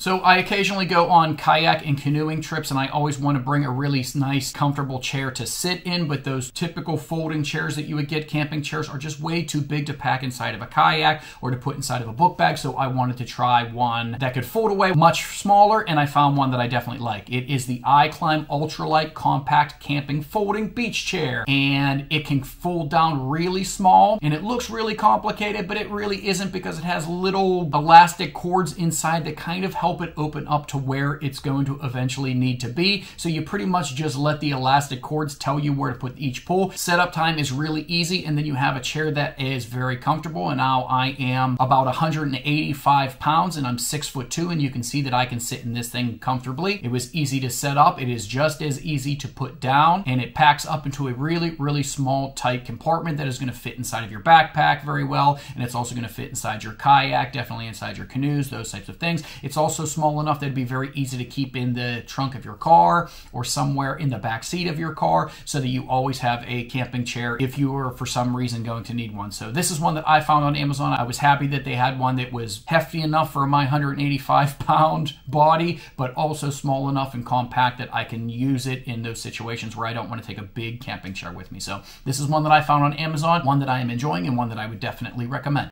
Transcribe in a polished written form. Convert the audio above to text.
So I occasionally go on kayak and canoeing trips, and I always want to bring a really nice, comfortable chair to sit in, but those typical folding chairs that you would get, camping chairs, are just way too big to pack inside of a kayak or to put inside of a book bag, so I wanted to try one that could fold away much smaller, and I found one that I definitely like. It is the iClimb Ultralight Compact Camping Folding Beach Chair, and it can fold down really small, and it looks really complicated, but it really isn't because it has little elastic cords inside that kind of help it open up to where it's going to eventually need to be. So you pretty much just let the elastic cords tell you where to put each pull. Setup time is really easy, and then you have a chair that is very comfortable. And now I am about 185 pounds and I'm 6'2", and you can see that I can sit in this thing comfortably. It was easy to set up. It is just as easy to put down, and it packs up into a really, really small, tight compartment that is going to fit inside of your backpack very well, and it's also going to fit inside your kayak, definitely inside your canoes, those types of things. It's also small enough that it'd be very easy to keep in the trunk of your car or somewhere in the back seat of your car, so that you always have a camping chair if you were for some reason going to need one. So this is one that I found on Amazon. I was happy that they had one that was hefty enough for my 185-pound body, but also small enough and compact that I can use it in those situations where I don't want to take a big camping chair with me. So this is one that I found on Amazon, one that I am enjoying, and one that I would definitely recommend.